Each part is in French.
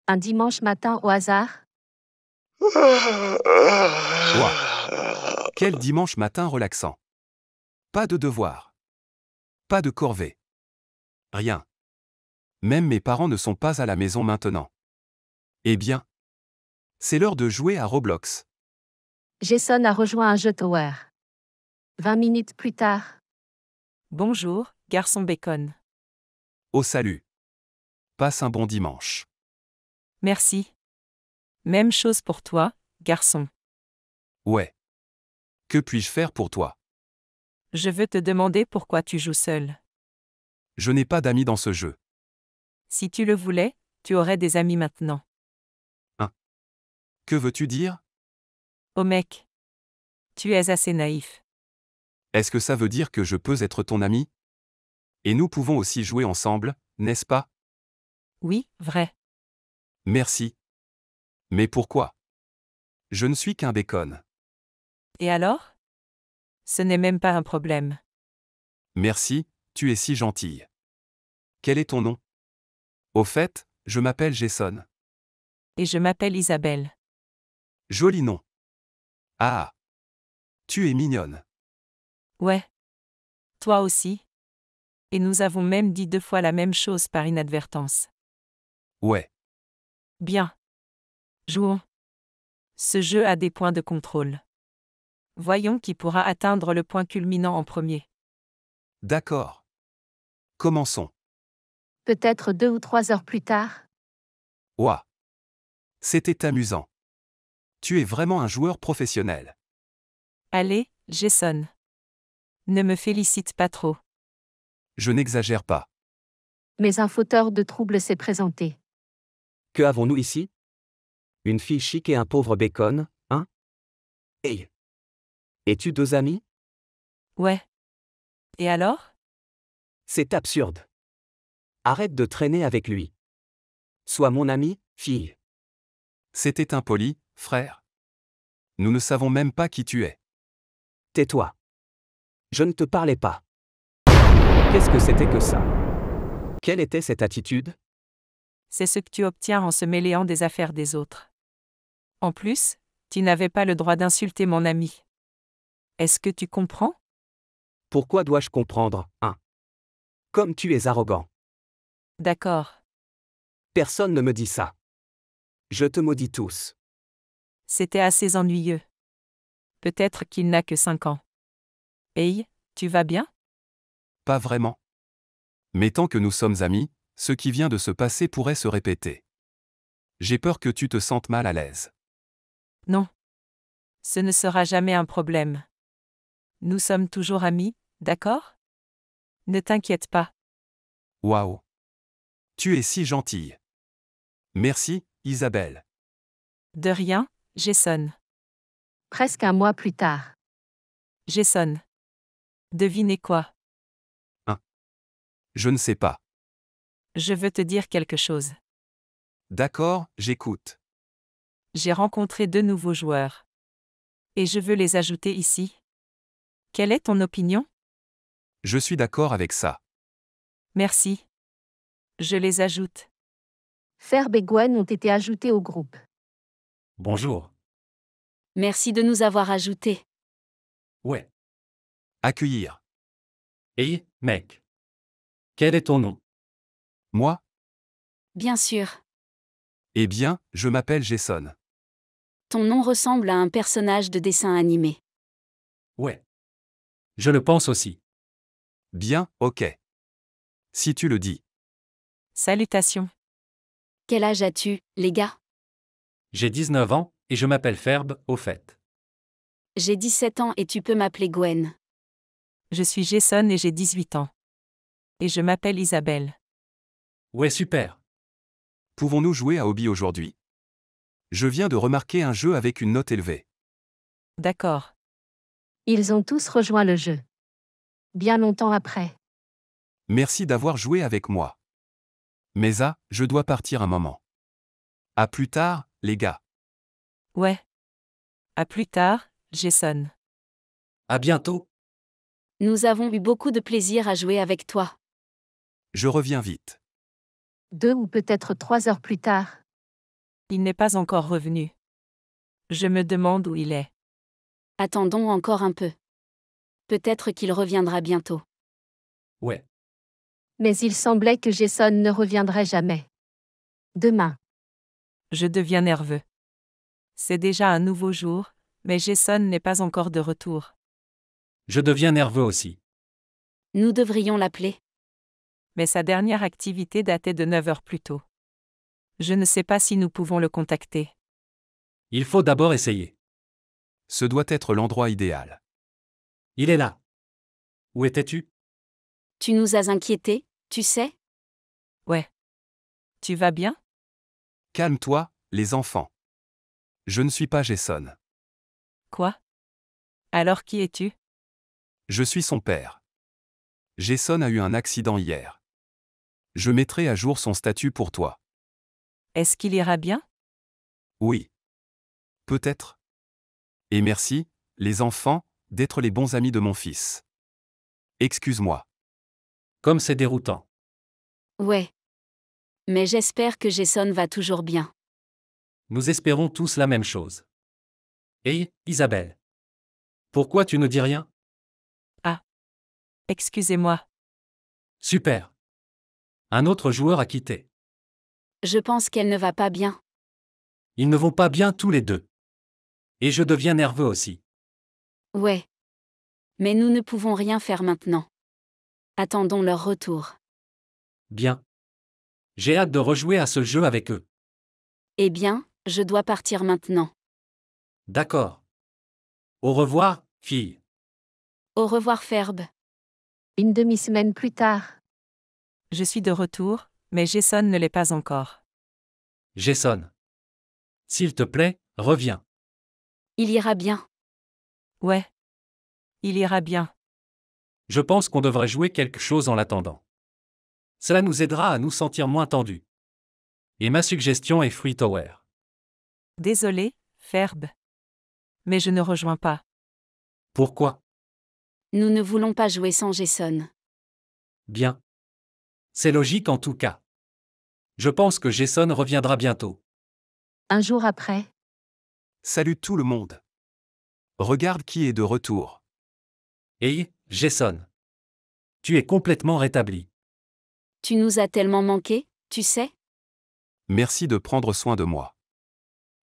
Un dimanche matin au hasard? Ouah. Quel dimanche matin relaxant. Pas de devoirs. Pas de corvée. Rien. Même mes parents ne sont pas à la maison maintenant. Eh bien, c'est l'heure de jouer à Roblox. Jason a rejoint un jeu Tower. 20 minutes plus tard. Bonjour, garçon bacon. Oh salut. Passe un bon dimanche. Merci. Même chose pour toi, garçon. Ouais. Que puis-je faire pour toi? Je veux te demander pourquoi tu joues seul. Je n'ai pas d'amis dans ce jeu. Si tu le voulais, tu aurais des amis maintenant. Que veux-tu dire? Oh mec. Tu es assez naïf. Est-ce que ça veut dire que je peux être ton ami? Et nous pouvons aussi jouer ensemble, n'est-ce pas? Oui, vrai. Merci. Mais pourquoi? Je ne suis qu'un bacon. Et alors? Ce n'est même pas un problème. Merci, tu es si gentille. Quel est ton nom? Au fait, je m'appelle Jason. Et je m'appelle Isabelle. Joli nom. Ah. Tu es mignonne. Ouais. Toi aussi. Et nous avons même dit 2 fois la même chose par inadvertance. Ouais. Bien. Jouons. Ce jeu a des points de contrôle. Voyons qui pourra atteindre le point culminant en premier. D'accord. Commençons. Peut-être 2 ou 3 heures plus tard. Ouah. C'était amusant. Tu es vraiment un joueur professionnel. Allez, Jason. Ne me félicite pas trop. Je n'exagère pas. Mais un fauteur de trouble s'est présenté. Que avons-nous ici? Une fille chic et un pauvre bacon, hein? Hey! Es-tu deux amis? Ouais. Et alors? C'est absurde. Arrête de traîner avec lui. Sois mon ami, fille. C'était impoli, frère. Nous ne savons même pas qui tu es. Tais-toi. Je ne te parlais pas. Qu'est-ce que c'était que ça? Quelle était cette attitude? C'est ce que tu obtiens en se mêlant des affaires des autres. En plus, tu n'avais pas le droit d'insulter mon ami. Est-ce que tu comprends? Pourquoi dois-je comprendre, hein? Comme tu es arrogant. D'accord. Personne ne me dit ça. Je te maudis tous. C'était assez ennuyeux. Peut-être qu'il n'a que 5 ans. Hey, tu vas bien? Pas vraiment. Mais tant que nous sommes amis, ce qui vient de se passer pourrait se répéter. J'ai peur que tu te sentes mal à l'aise. Non. Ce ne sera jamais un problème. Nous sommes toujours amis, d'accord? Ne t'inquiète pas. Waouh. Tu es si gentille. Merci, Isabelle. De rien, Jason. Presque un mois plus tard. Jason. Devinez quoi? Je ne sais pas. Je veux te dire quelque chose. D'accord, j'écoute. J'ai rencontré 2 nouveaux joueurs. Et je veux les ajouter ici. Quelle est ton opinion? Je suis d'accord avec ça. Merci. Je les ajoute. Ferb et Gwen ont été ajoutés au groupe. Bonjour. Merci de nous avoir ajoutés. Ouais. Accueillir. Hey, mec. Quel est ton nom? Moi? Bien sûr. Eh bien, je m'appelle Jason. Ton nom ressemble à un personnage de dessin animé. Ouais. Je le pense aussi. Bien, ok. Si tu le dis. Salutations. Quel âge as-tu, les gars? J'ai 19 ans, et je m'appelle Ferb, au fait. J'ai 17 ans et tu peux m'appeler Gwen. Je suis Jason et j'ai 18 ans. Et je m'appelle Isabelle. Ouais, super. Pouvons-nous jouer à Hobby aujourd'hui? Je viens de remarquer un jeu avec une note élevée. D'accord. Ils ont tous rejoint le jeu. Bien longtemps après. Merci d'avoir joué avec moi. Mais je dois partir un moment. À plus tard, les gars. Ouais. À plus tard, Jason. À bientôt. Nous avons eu beaucoup de plaisir à jouer avec toi. Je reviens vite. 2 ou peut-être 3 heures plus tard. Il n'est pas encore revenu. Je me demande où il est. Attendons encore un peu. Peut-être qu'il reviendra bientôt. Ouais. Mais il semblait que Jason ne reviendrait jamais. Demain. Je deviens nerveux. C'est déjà un nouveau jour, mais Jason n'est pas encore de retour. Je deviens nerveux aussi. Nous devrions l'appeler. Mais sa dernière activité datait de 9 heures plus tôt. Je ne sais pas si nous pouvons le contacter. Il faut d'abord essayer. Ce doit être l'endroit idéal. Il est là. Où étais-tu? Tu nous as inquiétés, tu sais? Ouais. Tu vas bien? Calme-toi, les enfants. Je ne suis pas Jason. Quoi? Alors qui es-tu? Je suis son père. Jason a eu un accident hier. Je mettrai à jour son statut pour toi. Est-ce qu'il ira bien? Oui. Peut-être. Et merci, les enfants, d'être les bons amis de mon fils. Excuse-moi. Comme c'est déroutant. Ouais. Mais j'espère que Jason va toujours bien. Nous espérons tous la même chose. Hey, Isabelle. Pourquoi tu ne dis rien? Excusez-moi. Super. Un autre joueur a quitté. Je pense qu'elle ne va pas bien. Ils ne vont pas bien tous les deux. Et je deviens nerveux aussi. Ouais. Mais nous ne pouvons rien faire maintenant. Attendons leur retour. Bien. J'ai hâte de rejouer à ce jeu avec eux. Eh bien, je dois partir maintenant. D'accord. Au revoir, fille. Au revoir Ferb. Une demi-semaine plus tard. Je suis de retour, mais Jason ne l'est pas encore. Jason. S'il te plaît, reviens. Il ira bien. Ouais. Il ira bien. Je pense qu'on devrait jouer quelque chose en l'attendant. Cela nous aidera à nous sentir moins tendus. Et ma suggestion est Free Tower. Désolé, Ferb. Mais je ne rejoins pas. Pourquoi? Nous ne voulons pas jouer sans Jason. Bien. C'est logique en tout cas. Je pense que Jason reviendra bientôt. Un jour après. Salut tout le monde. Regarde qui est de retour. Hey, Jason. Tu es complètement rétabli. Tu nous as tellement manqué, tu sais? Merci de prendre soin de moi.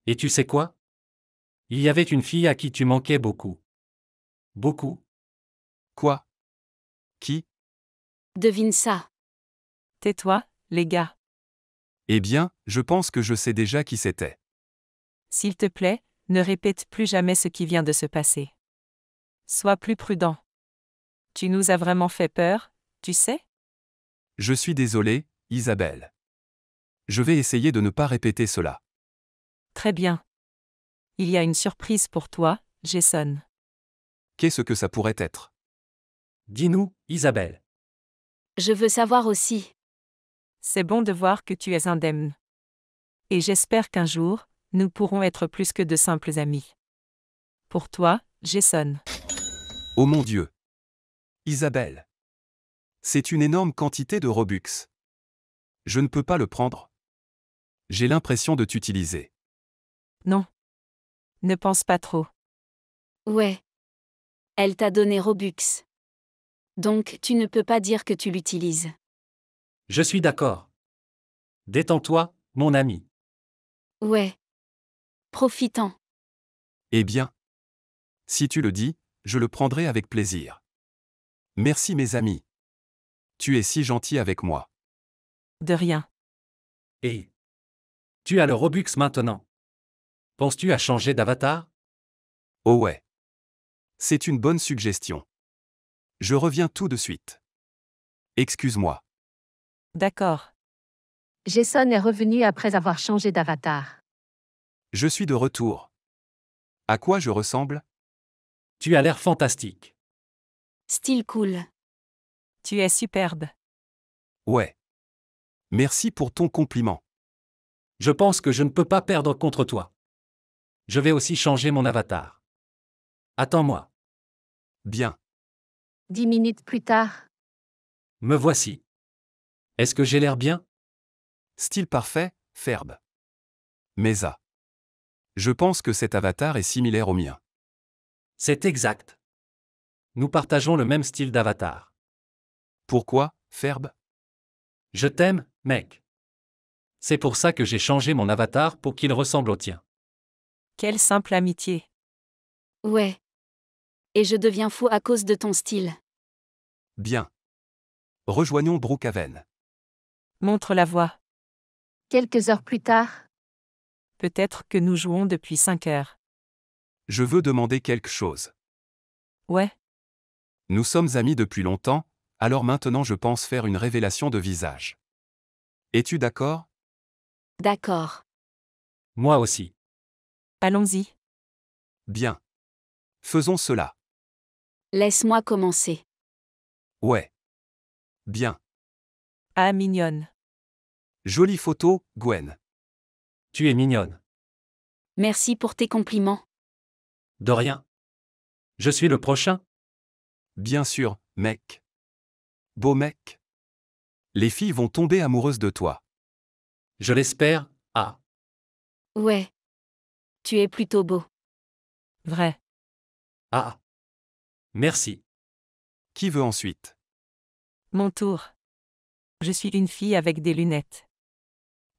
Et tu sais quoi? Il y avait une fille à qui tu manquais beaucoup. Beaucoup. Quoi? Qui? Devine ça. Tais-toi, les gars. Eh bien, je pense que je sais déjà qui c'était. S'il te plaît, ne répète plus jamais ce qui vient de se passer. Sois plus prudent. Tu nous as vraiment fait peur, tu sais? Je suis désolé, Isabelle. Je vais essayer de ne pas répéter cela. Très bien. Il y a une surprise pour toi, Jason. Qu'est-ce que ça pourrait être? Dis-nous, Isabelle. Je veux savoir aussi. C'est bon de voir que tu es indemne. Et j'espère qu'un jour, nous pourrons être plus que de simples amis. Pour toi, Jason. Oh mon Dieu! Isabelle! C'est une énorme quantité de Robux. Je ne peux pas le prendre. J'ai l'impression de t'utiliser. Non. Ne pense pas trop. Ouais. Elle t'a donné Robux. Donc tu ne peux pas dire que tu l'utilises. Je suis d'accord. Détends-toi, mon ami. Ouais. Profitant. Eh bien. Si tu le dis, je le prendrai avec plaisir. Merci mes amis. Tu es si gentil avec moi. De rien. Et tu as le Robux maintenant. Penses-tu à changer d'avatar? Oh ouais. C'est une bonne suggestion. Je reviens tout de suite. Excuse-moi. D'accord. Jason est revenu après avoir changé d'avatar. Je suis de retour. À quoi je ressemble? Tu as l'air fantastique. Style cool. Tu es superbe. Ouais. Merci pour ton compliment. Je pense que je ne peux pas perdre contre toi. Je vais aussi changer mon avatar. Attends-moi. Bien. 10 minutes plus tard. Me voici. Est-ce que j'ai l'air bien? Style parfait, Ferb. Mais ah. Je pense que cet avatar est similaire au mien. C'est exact. Nous partageons le même style d'avatar. Pourquoi, Ferb? Je t'aime, mec. C'est pour ça que j'ai changé mon avatar pour qu'il ressemble au tien. Quelle simple amitié. Ouais. Et je deviens fou à cause de ton style. Bien. Rejoignons Brookhaven. Montre la voie. Quelques heures plus tard, Peut-être que nous jouons depuis 5 heures. Je veux demander quelque chose. Ouais, Nous sommes amis depuis longtemps, alors maintenant je pense faire une révélation de visage. Es-tu d'accord? D'accord. Moi aussi. allons-y. Bien. Faisons cela. Laisse-moi commencer. Ouais. Bien. Ah, mignonne. Jolie photo, Gwen. Tu es mignonne. Merci pour tes compliments. De rien. Je suis le prochain. Bien sûr, mec. Beau mec. Les filles vont tomber amoureuses de toi. Je l'espère. Ah. Ouais. Tu es plutôt beau. Vrai. Ah. Merci. Qui veut ensuite? Mon tour. Je suis une fille avec des lunettes.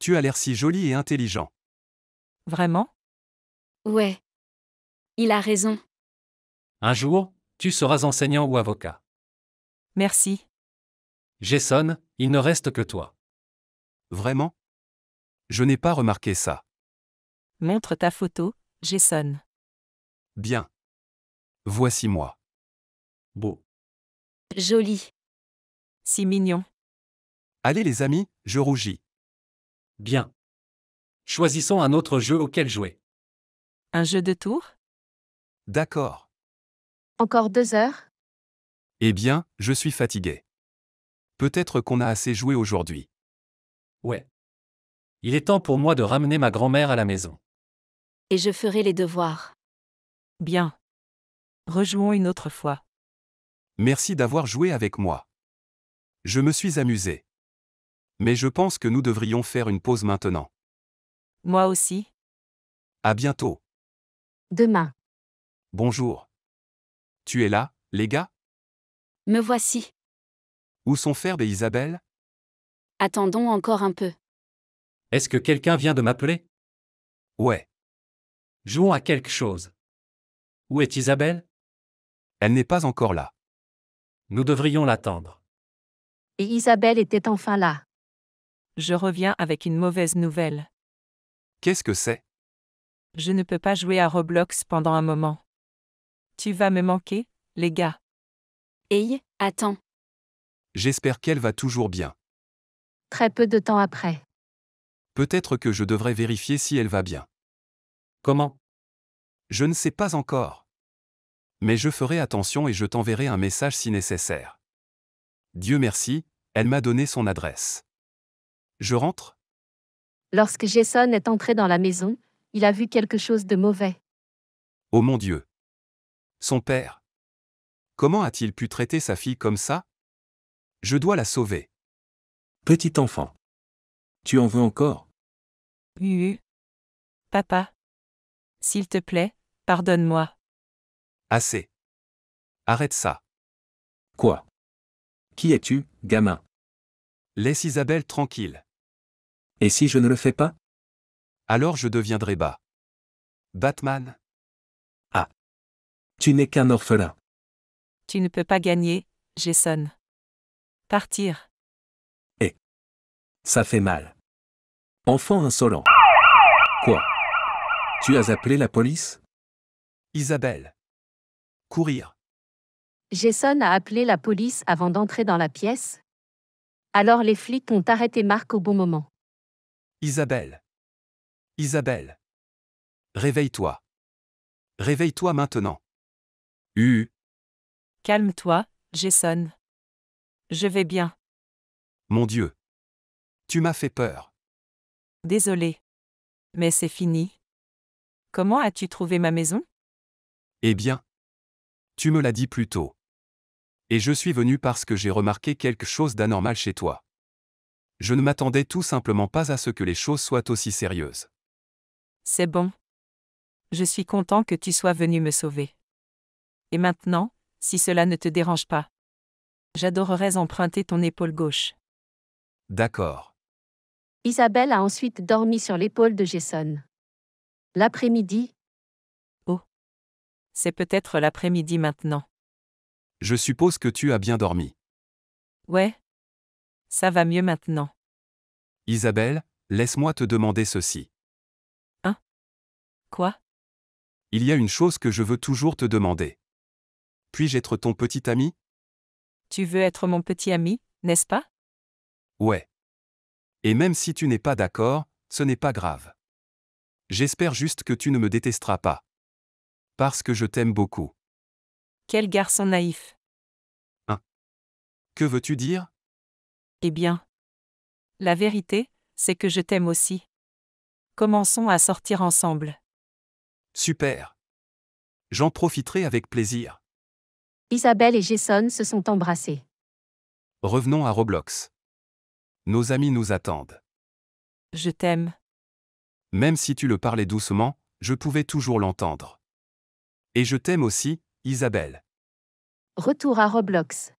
Tu as l'air si joli et intelligent. Vraiment? Ouais. Il a raison. Un jour, tu seras enseignant ou avocat. Merci. Jason, il ne reste que toi. Vraiment? Je n'ai pas remarqué ça. Montre ta photo, Jason. Bien. Voici moi. Beau. Joli. Si mignon. Allez les amis, je rougis. Bien. Choisissons un autre jeu auquel jouer. Un jeu de tour? D'accord. encore 2 heures, Eh bien, je suis fatigué. Peut-être qu'on a assez joué aujourd'hui. Ouais. Il est temps pour moi de ramener ma grand-mère à la maison. Et je ferai les devoirs. Bien. Rejouons une autre fois. Merci d'avoir joué avec moi. Je me suis amusé. Mais je pense que nous devrions faire une pause maintenant. Moi aussi. À bientôt. demain. Bonjour. Tu es là, les gars? Me voici. Où sont Ferb et Isabelle? Attendons encore un peu. Est-ce que quelqu'un vient de m'appeler? Ouais. Jouons à quelque chose. Où est Isabelle? Elle n'est pas encore là. Nous devrions l'attendre. Et Isabelle était enfin là. Je reviens avec une mauvaise nouvelle. Qu'est-ce que c'est? Je ne peux pas jouer à Roblox pendant un moment. Tu vas me manquer, les gars. Hey, attends. J'espère qu'elle va toujours bien. Très peu de temps après. Peut-être que je devrais vérifier si elle va bien. Comment? Je ne sais pas encore. Mais je ferai attention et je t'enverrai un message si nécessaire. Dieu merci, elle m'a donné son adresse. Je rentre? Lorsque Jason est entré dans la maison, il a vu quelque chose de mauvais. Oh mon Dieu. Son père. Comment a-t-il pu traiter sa fille comme ça? Je dois la sauver. Petit enfant. Tu en veux encore? Papa. S'il te plaît, pardonne-moi. Assez. Arrête ça. Quoi? Qui es-tu, gamin? Laisse Isabelle tranquille. Et si je ne le fais pas? Alors je deviendrai bas. Batman? Tu n'es qu'un orphelin. Tu ne peux pas gagner, Jason. Partir. Ça fait mal. Enfant insolent. Quoi? Tu as appelé la police? Isabelle. Courir. Jason a appelé la police avant d'entrer dans la pièce. Alors les flics ont arrêté Marc au bon moment. Isabelle. Isabelle. Réveille-toi. Réveille-toi maintenant. Calme-toi, Jason. Je vais bien. Mon Dieu. Tu m'as fait peur. Désolé. Mais c'est fini. Comment as-tu trouvé ma maison? Eh bien. Tu me l'as dit plus tôt. Et je suis venu parce que j'ai remarqué quelque chose d'anormal chez toi. Je ne m'attendais tout simplement pas à ce que les choses soient aussi sérieuses. C'est bon. Je suis content que tu sois venu me sauver. Et maintenant, si cela ne te dérange pas, j'adorerais emprunter ton épaule gauche. D'accord. Isabelle a ensuite dormi sur l'épaule de Jason. L'après-midi, C'est peut-être l'après-midi maintenant. Je suppose que tu as bien dormi. Ouais. Ça va mieux maintenant. Isabelle, laisse-moi te demander ceci. Quoi? Il y a une chose que je veux toujours te demander. Puis-je être ton petit ami? Tu veux être mon petit ami, n'est-ce pas? Ouais. Et même si tu n'es pas d'accord, ce n'est pas grave. J'espère juste que tu ne me détesteras pas. Parce que je t'aime beaucoup. Quel garçon naïf. Que veux-tu dire? Eh bien. La vérité, c'est que je t'aime aussi. Commençons à sortir ensemble. Super. J'en profiterai avec plaisir. Isabelle et Jason se sont embrassés. Revenons à Roblox. Nos amis nous attendent. Je t'aime. Même si tu le parlais doucement, je pouvais toujours l'entendre. Et je t'aime aussi, Isabelle. Retour à Roblox.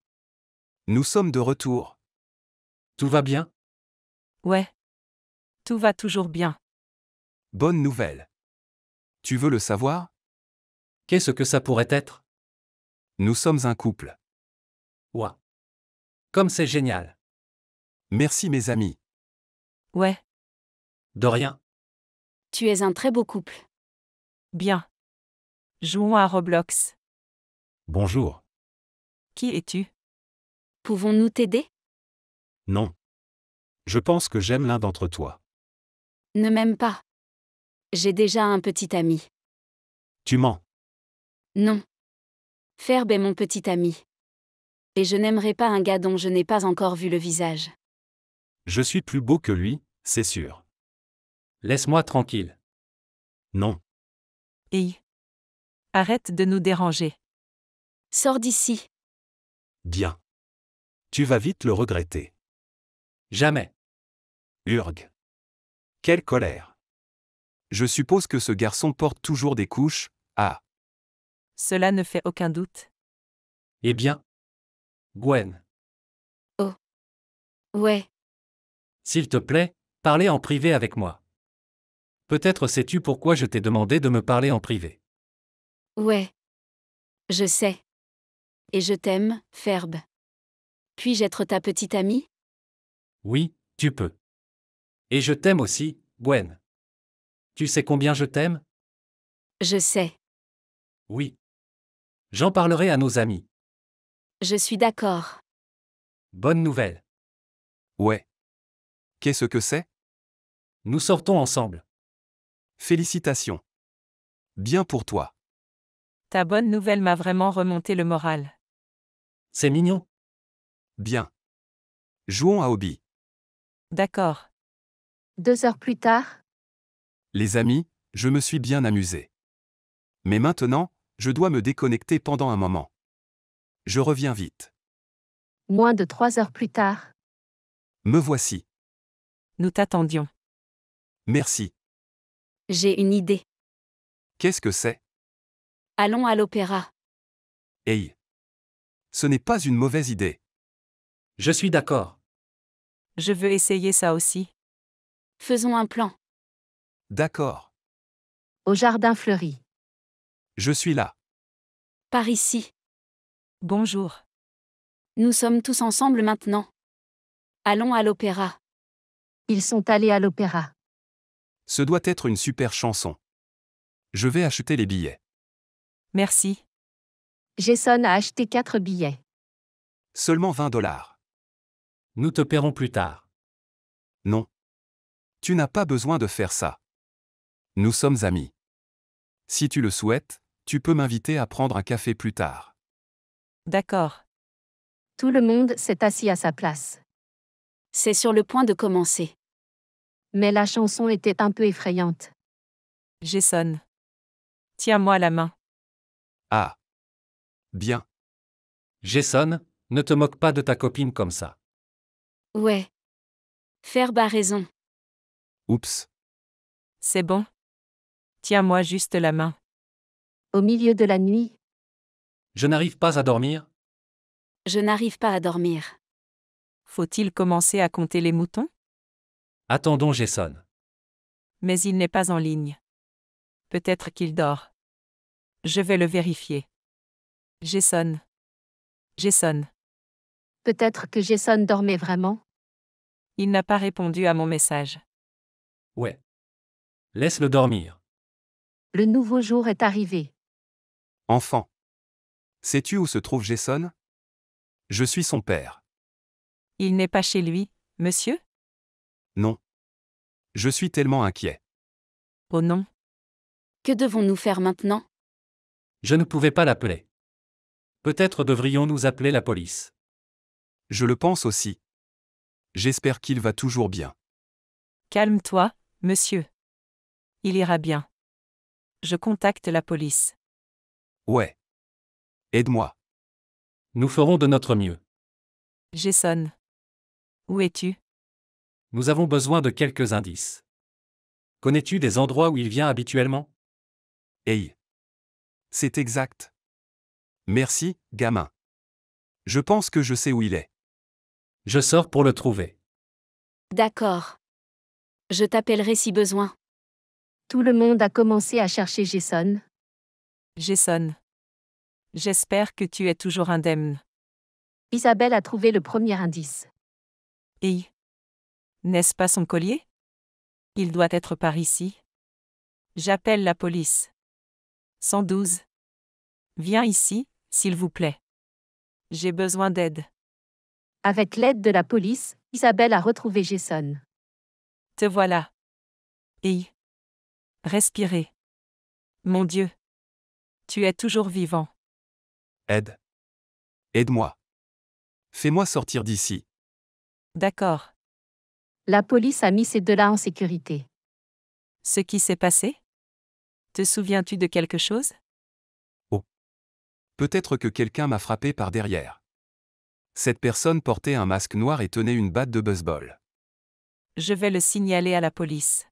Nous sommes de retour. Tout va bien? Ouais. Tout va toujours bien. Bonne nouvelle. Tu veux le savoir? Qu'est-ce que ça pourrait être? Nous sommes un couple. Ouah. Comme c'est génial. Merci mes amis. Ouais. De rien. Tu es un très beau couple. Bien. Jouons à Roblox. Bonjour. Qui es-tu? Pouvons-nous t'aider? Non. Je pense que j'aime l'un d'entre toi. Ne m'aime pas. J'ai déjà un petit ami. Tu mens. Non. Ferb est mon petit ami. Et je n'aimerais pas un gars dont je n'ai pas encore vu le visage. Je suis plus beau que lui, c'est sûr. Laisse-moi tranquille. Non. Hey. Arrête de nous déranger. Sors d'ici. Bien. Tu vas vite le regretter. Jamais. Urg. Quelle colère. Je suppose que ce garçon porte toujours des couches. Ah. Cela ne fait aucun doute. Eh bien. Gwen, Ouais. s'il te plaît, parlez en privé avec moi. Peut-être sais-tu pourquoi je t'ai demandé de me parler en privé. Ouais. Je sais. Et je t'aime, Ferb. Puis-je être ta petite amie? Oui, tu peux. Et je t'aime aussi, Gwen. Tu sais combien je t'aime? Je sais. Oui. J'en parlerai à nos amis. Je suis d'accord. Bonne nouvelle. Ouais. Qu'est-ce que c'est? Nous sortons ensemble. Félicitations. Bien pour toi. Ta bonne nouvelle m'a vraiment remonté le moral. C'est mignon. Bien. Jouons à Hobby. D'accord. 2 heures plus tard, Les amis, je me suis bien amusé. Mais maintenant, je dois me déconnecter pendant un moment. Je reviens vite. moins de 3 heures plus tard, Me voici. Nous t'attendions. Merci. J'ai une idée. Qu'est-ce que c'est? Allons à l'opéra. Hey. Ce n'est pas une mauvaise idée. Je suis d'accord. Je veux essayer ça aussi. Faisons un plan. D'accord. au jardin fleuri. Je suis là. Par ici. Bonjour. Nous sommes tous ensemble maintenant. Allons à l'opéra. Ils sont allés à l'opéra. Ce doit être une super chanson. Je vais acheter les billets. Merci. Jason a acheté 4 billets. Seulement $20. Nous te paierons plus tard. Non. Tu n'as pas besoin de faire ça. Nous sommes amis. Si tu le souhaites, tu peux m'inviter à prendre un café plus tard. D'accord. Tout le monde s'est assis à sa place. C'est sur le point de commencer. Mais la chanson était un peu effrayante. Jason. Tiens-moi la main. Ah. Bien. Jason, ne te moque pas de ta copine comme ça. Ouais. Ferb a raison. Oups. C'est bon? Tiens-moi juste la main. Au milieu de la nuit, Je n'arrive pas à dormir. Je n'arrive pas à dormir. Faut-il commencer à compter les moutons? Attendons Jason. Mais il n'est pas en ligne. Peut-être qu'il dort. Je vais le vérifier. Jason. Jason. peut-être que Jason dormait vraiment. Il n'a pas répondu à mon message. Ouais. Laisse-le dormir. Le nouveau jour est arrivé. Enfant. Sais-tu où se trouve Jason? Je suis son père. Il n'est pas chez lui, monsieur? Non. Je suis tellement inquiet. Oh non. Que devons-nous faire maintenant? Je ne pouvais pas l'appeler. Peut-être devrions-nous appeler la police. Je le pense aussi. J'espère qu'il va toujours bien. Calme-toi, monsieur. Il ira bien. Je contacte la police. Ouais. Aide-moi. Nous ferons de notre mieux. Jason. Où es-tu? Nous avons besoin de quelques indices. Connais-tu des endroits où il vient habituellement? Hey. C'est exact. Merci, gamin. Je pense que je sais où il est. Je sors pour le trouver. D'accord. Je t'appellerai si besoin. Tout le monde a commencé à chercher Jason. Jason. J'espère que tu es toujours indemne. Isabelle a trouvé le premier indice. Et n'est-ce pas son collier? Il doit être par ici. J'appelle la police. 112. Viens ici, s'il vous plaît. J'ai besoin d'aide. Avec l'aide de la police, Isabelle a retrouvé Jason. Te voilà. Et respirez. Mon Dieu. Tu es toujours vivant. Aide. Aide-moi. Fais-moi sortir d'ici. D'accord. La police a mis ces deux-là en sécurité. Ce qui s'est passé? Te souviens-tu de quelque chose? Peut-être que quelqu'un m'a frappé par derrière. Cette personne portait un masque noir et tenait une batte de baseball. Je vais le signaler à la police.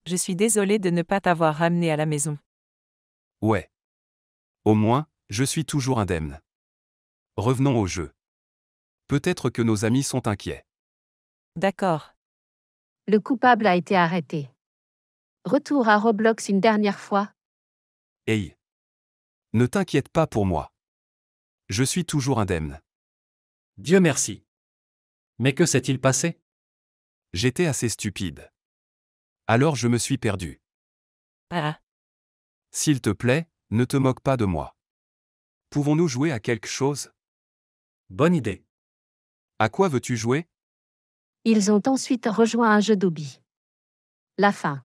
Je suis désolé de ne pas t'avoir ramené à la maison. Ouais. Au moins, je suis toujours indemne. Revenons au jeu. Peut-être que nos amis sont inquiets. D'accord. Le coupable a été arrêté. Retour à Roblox une dernière fois. Hey. Ne t'inquiète pas pour moi. Je suis toujours indemne. Dieu merci. Mais que s'est-il passé? J'étais assez stupide. Alors je me suis perdu. Ah, S'il te plaît, ne te moque pas de moi. Pouvons-nous jouer à quelque chose? Bonne idée. À quoi veux-tu jouer? Ils ont ensuite rejoint un jeu d'hobby. La fin.